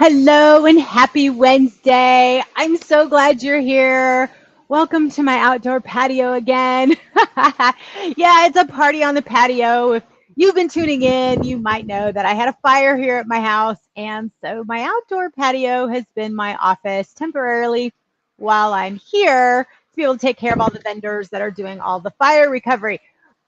Hello and happy Wednesday. I'm so glad you're here. Welcome to my outdoor patio again. Yeah, it's a party on the patio. If you've been tuning in, you might know that I had a fire here at my house. And so my outdoor patio has been my office temporarily while I'm here to be able to take care of all the vendors that are doing all the fire recovery.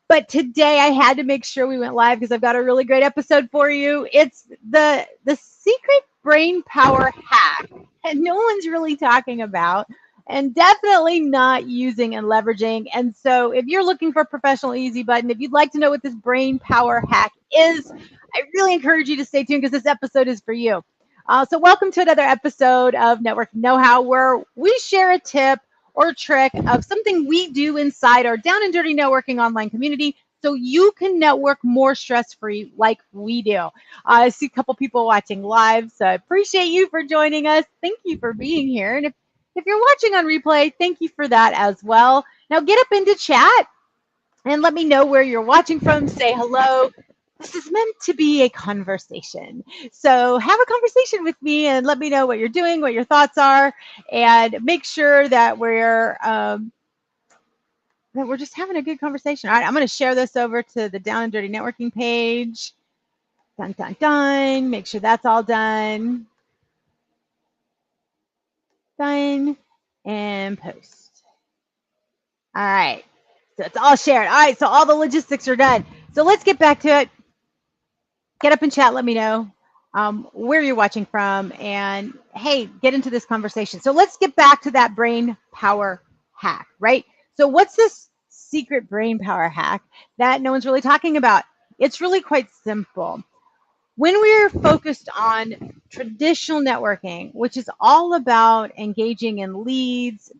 But today I had to make sure we went live because I've got a really great episode for you. It's the secret brain power hack that no one's really talking about and definitely not using and leveraging. And so if you're looking for a professional easy button, if you'd like to know what this brain power hack is, I really encourage you to stay tuned because this episode is for you. So welcome to another episode of Network Know-How, where we share a tip or trick of something we do inside our down and dirty networking online community so you can network more stress-free like we do. I see a couple people watching live, so I appreciate you for joining us. Thank you for being here. And if you're watching on replay, thank you for that as well. Now get up into chat and let me know where you're watching from. Say hello. This is meant to be a conversation. So have a conversation with me and let me know what you're doing, what your thoughts are, and make sure that we're just having a good conversation. All right, I'm going to share this over to the Down and Dirty Networking page. Dun, dun, dun. Make sure that's all done. Done. And post. All right. So it's all shared. All right, so all the logistics are done. So let's get back to it. Get up in chat. Let me know where you're watching from. And hey, get into this conversation. So let's get back to that brain power hack, right? So what's this secret brain power hack that no one's really talking about? It's really quite simple. When we're focused on traditional networking, which is all about engaging in leads,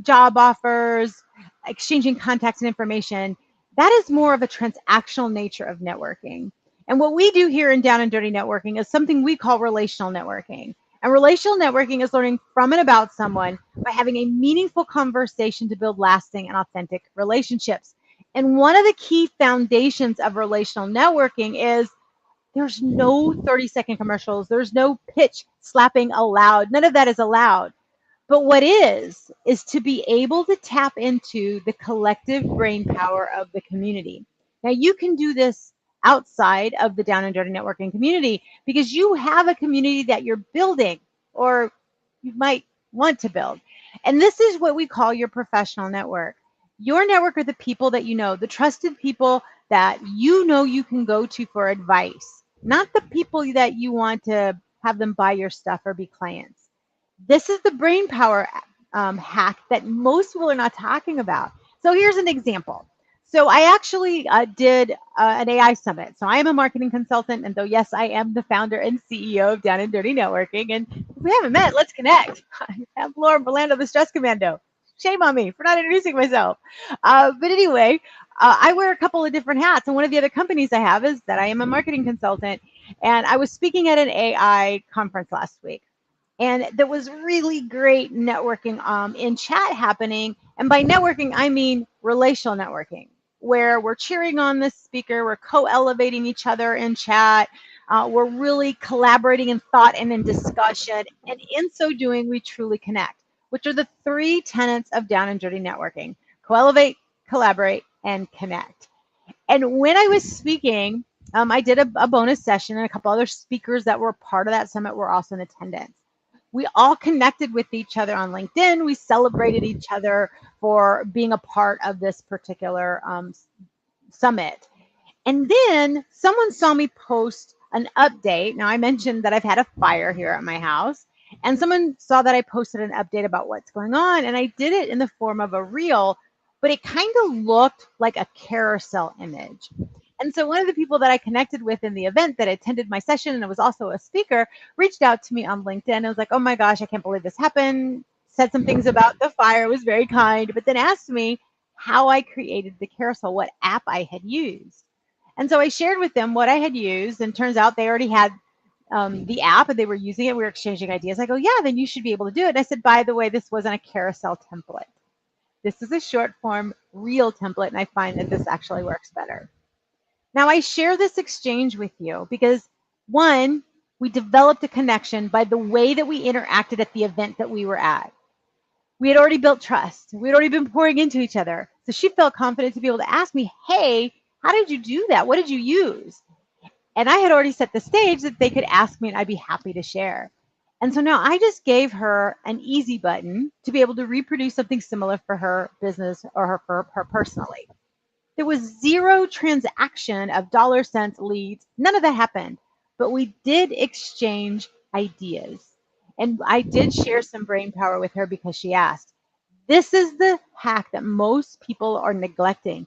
job offers, exchanging contacts and information, that is more of a transactional nature of networking. And what we do here in Down and Dirty Networking is something we call relational networking. And relational networking is learning from and about someone by having a meaningful conversation to build lasting and authentic relationships. And one of the key foundations of relational networking is there's no 30-second commercials. There's no pitch slapping allowed. None of that is allowed. But what is to be able to tap into the collective brain power of the community. Now, you can do this outside of the Down and Dirty Networking community because you have a community that you're building or you might want to build. And this is what we call your professional network. Your network are the people that you know, the trusted people that you know you can go to for advice, not the people that you want to have them buy your stuff or be clients. This is the brain power hack that most people are not talking about. So here's an example. So I actually did an AI summit. So I am a marketing consultant, and though yes, I am the founder and CEO of Down and Dirty Networking. And if we haven't met, let's connect. I'm Laura Orlando, the Stress Commando. Shame on me for not introducing myself. But anyway, I wear a couple of different hats, and one of the other companies I have is that I am a marketing consultant. And I was speaking at an AI conference last week. And there was really great networking in chat happening. And by networking, I mean relational networking, where we're cheering on the speaker, we're co-elevating each other in chat, we're really collaborating in thought and in discussion. And in so doing, we truly connect, which are the three tenets of Down and Dirty Networking: co-elevate, collaborate, and connect. And when I was speaking, I did a bonus session, and a couple other speakers that were part of that summit were also in attendance. We all connected with each other on LinkedIn. We celebrated each other for being a part of this particular summit. And then someone saw me post an update. Now, I mentioned that I've had a fire here at my house, and someone saw that I posted an update about what's going on, and I did it in the form of a reel, but it kind of looked like a carousel image. And so one of the people that I connected with in the event that attended my session and was also a speaker reached out to me on LinkedIn. And was like, oh my gosh, I can't believe this happened. Said some things about the fire, was very kind, but then asked me how I created the carousel, what app I had used. And so I shared with them what I had used, and turns out they already had the app and they were using it. We were exchanging ideas. I go, yeah, then you should be able to do it. And I said, by the way, this wasn't a carousel template. This is a short form reel template, and I find that this actually works better. Now, I share this exchange with you because, one, We developed a connection by the way that we interacted at the event that we were at. We had already built trust. We'd already been pouring into each other. So she felt confident to be able to ask me, hey, how did you do that? What did you use? And I had already set the stage that they could ask me and I'd be happy to share. And so now I just gave her an easy button to be able to reproduce something similar for her business or for her personally. There was zero transaction of dollar cents leads. None of that happened. But we did exchange ideas. And I did share some brain power with her because she asked. This is the hack that most people are neglecting.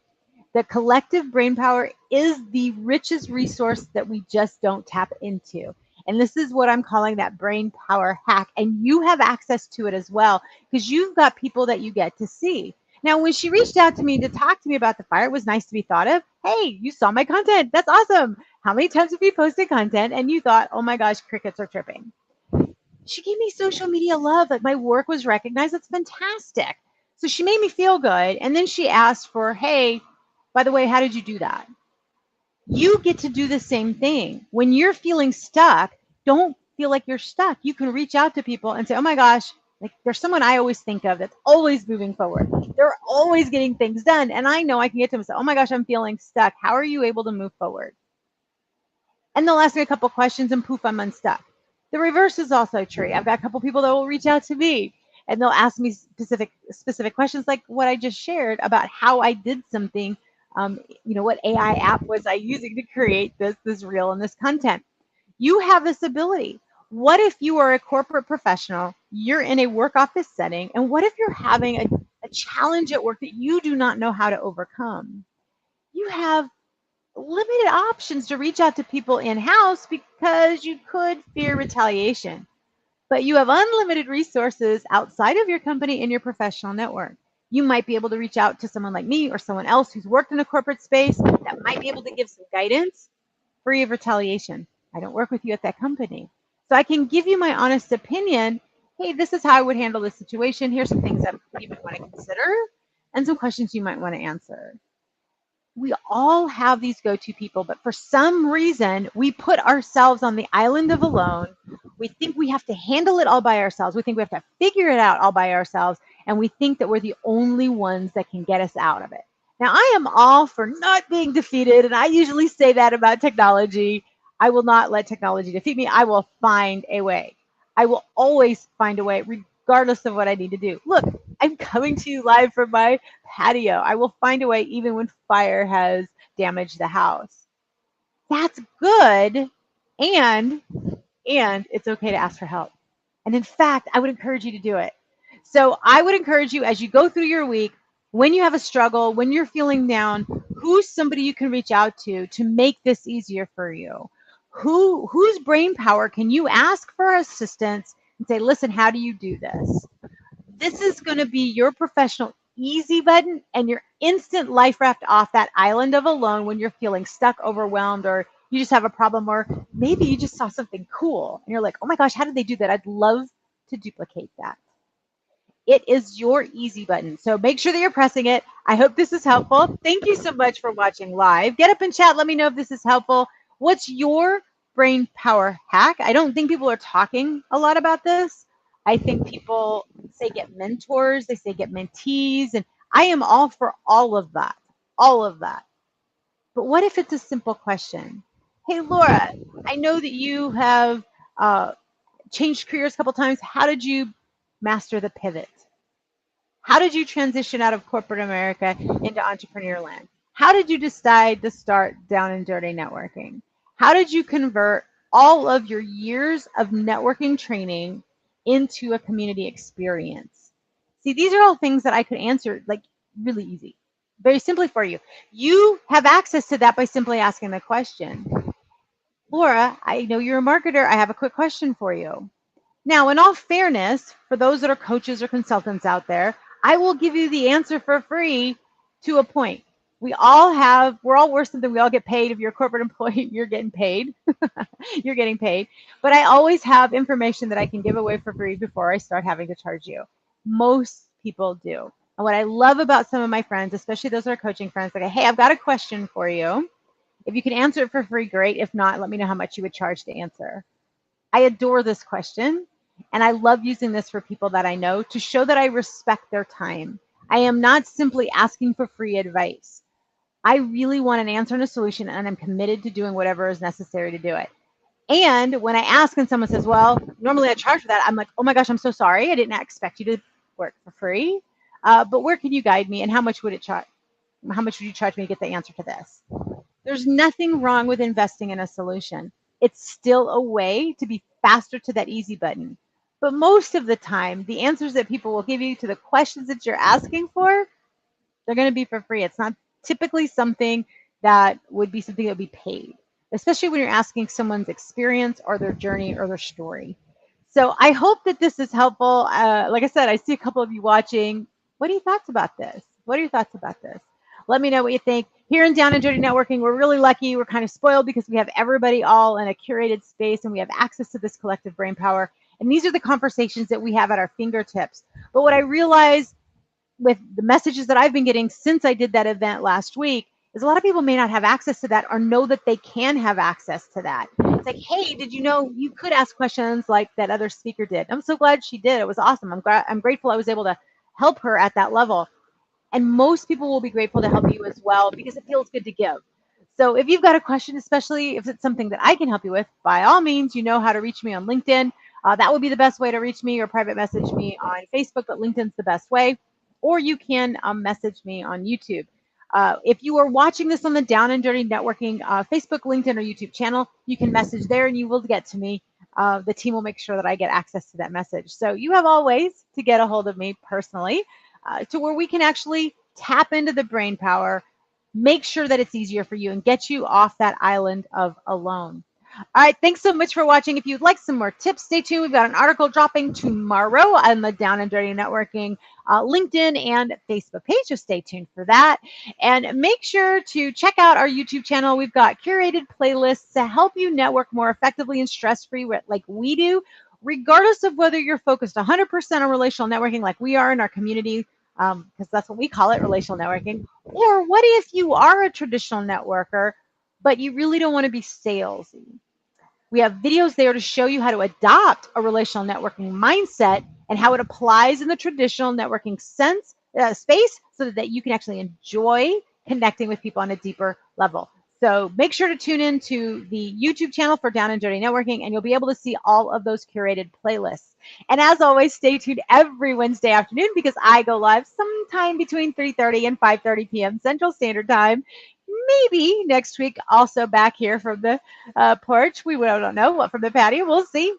The collective brain power is the richest resource that we just don't tap into. And this is what I'm calling that brain power hack. And you have access to it as well because you've got people that you get to see. Now, when she reached out to me to talk to me about the fire, it was nice to be thought of. Hey, you saw my content. That's awesome. How many times have you posted content and you thought, oh my gosh, crickets are chirping? She gave me social media love. Like my work was recognized. That's fantastic. So she made me feel good. And then she asked for, hey, by the way, how did you do that? You get to do the same thing. When you're feeling stuck, don't feel like you're stuck. You can reach out to people and say, oh my gosh, like there's someone I always think of that's always moving forward. They're always getting things done. And I know I can get to them and say, oh my gosh, I'm feeling stuck. How are you able to move forward? And they'll ask me a couple questions and poof, I'm unstuck. The reverse is also true. I've got a couple people that will reach out to me and they'll ask me specific questions like what I just shared about how I did something. What AI app was I using to create this reel and this content? You have this ability. What if you are a corporate professional, you're in a work office setting, and what if you're having a challenge at work that you do not know how to overcome? You have limited options to reach out to people in-house because you could fear retaliation. But you have unlimited resources outside of your company in your professional network. You might be able to reach out to someone like me or someone else who's worked in a corporate space that might be able to give some guidance free of retaliation. I don't work with you at that company. So I can give you my honest opinion. Hey, this is how I would handle this situation. Here's some things that you might want to consider and some questions you might want to answer. We all have these go-to people, but for some reason, we put ourselves on the island of alone. We think we have to handle it all by ourselves. We think we have to figure it out all by ourselves. And we think that we're the only ones that can get us out of it. Now, I am all for not being defeated. And I usually say that about technology. I will not let technology defeat me. I will find a way. I will always find a way, regardless of what I need to do. Look, I'm coming to you live from my patio. I will find a way even when fire has damaged the house. That's good. And it's okay to ask for help. And in fact, I would encourage you to do it. So I would encourage you as you go through your week, when you have a struggle, when you're feeling down, who's somebody you can reach out to make this easier for you? Whose brain power can you ask for assistance and say, listen, how do you do this? This is going to be your professional easy button and your instant life raft off that island of alone when you're feeling stuck, overwhelmed, or you just have a problem, or maybe you just saw something cool and you're like, oh my gosh, how did they do that? I'd love to duplicate that. It is your easy button. So make sure that you're pressing it. I hope this is helpful. Thank you so much for watching live. Get up and chat. Let me know if this is helpful. What's your brain power hack? I don't think people are talking a lot about this. I think people say get mentors, they say get mentees, and I am all for all of that, all of that. But what if it's a simple question? Hey, Laura, I know that you have changed careers a couple times. How did you master the pivot? How did you transition out of corporate America into entrepreneur land? How did you decide to start down and dirty networking? How did you convert all of your years of networking training into a community experience? See, these are all things that I could answer like really easy, very simply for you. You have access to that by simply asking the question. Laura, I know you're a marketer. I have a quick question for you. Now, in all fairness, for those that are coaches or consultants out there, I will give you the answer for free to a point. We're all worse than we all get paid. If you're a corporate employee, you're getting paid. You're getting paid. But I always have information that I can give away for free before I start having to charge you. Most people do. And what I love about some of my friends, especially those that are coaching friends, like, hey, I've got a question for you. If you can answer it for free, great. If not, let me know how much you would charge to answer. I adore this question, and I love using this for people that I know to show that I respect their time. I am not simply asking for free advice. I really want an answer and a solution, and I'm committed to doing whatever is necessary to do it. And when I ask and someone says, well, normally I charge for that, I'm like, oh my gosh, I'm so sorry. I didn't expect you to work for free. But where can you guide me, and how much would it charge? How much would you charge me to get the answer to this? There's nothing wrong with investing in a solution. It's still a way to be faster to that easy button. But most of the time, the answers that people will give you to the questions that you're asking for, they're going to be for free. It's not typically something that would be something that would be paid, especially when you're asking someone's experience or their journey or their story. So I hope that this is helpful. Like I said, I see a couple of you watching. What are your thoughts about this? What are your thoughts about this? Let me know what you think. Here in Down and Dirty Networking, we're really lucky. We're kind of spoiled because we have everybody all in a curated space and we have access to this collective brain power. And these are the conversations that we have at our fingertips. But what I realized with the messages that I've been getting since I did that event last week is a lot of people may not have access to that or know that they can have access to that. It's like, hey, did you know you could ask questions like that other speaker did? I'm so glad she did. It was awesome. I'm grateful I was able to help her at that level. And most people will be grateful to help you as well because it feels good to give. So if you've got a question, especially if it's something that I can help you with, by all means, you know how to reach me on LinkedIn. That would be the best way to reach me, or private message me on Facebook, but LinkedIn's the best way. Or you can message me on YouTube. If you are watching this on the Down and Dirty Networking Facebook, LinkedIn, or YouTube channel, you can message there and you will get to me. The team will make sure that I get access to that message. So you have all ways to get a hold of me personally to where we can actually tap into the brain power, make sure that it's easier for you, and get you off that island of alone. All right, thanks so much for watching. If you'd like some more tips, stay tuned. We've got an article dropping tomorrow on the Down and Dirty Networking LinkedIn and Facebook page, so stay tuned for that. And make sure to check out our YouTube channel. We've got curated playlists to help you network more effectively and stress-free like we do, regardless of whether you're focused 100% on relational networking like we are in our community, because that's what we call it, relational networking, or what if you are a traditional networker, but you really don't want to be salesy? We have videos there to show you how to adopt a relational networking mindset and how it applies in the traditional networking space so that you can actually enjoy connecting with people on a deeper level. So make sure to tune in to the YouTube channel for Down and Dirty Networking, and you'll be able to see all of those curated playlists. And as always, stay tuned every Wednesday afternoon because I go live sometime between 3:30 and 5:30 p.m. Central Standard Time. Maybe next week, also back here from the porch. We don't know what from the patio. We'll see.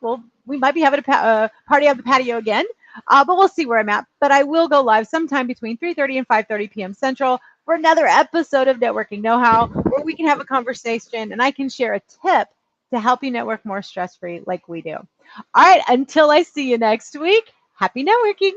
We might be having a party on the patio again, but we'll see where I'm at. But I will go live sometime between 3:30 and 5:30 p.m. Central for another episode of Networking Know-How, where we can have a conversation and I can share a tip to help you network more stress-free like we do. All right, until I see you next week, happy networking.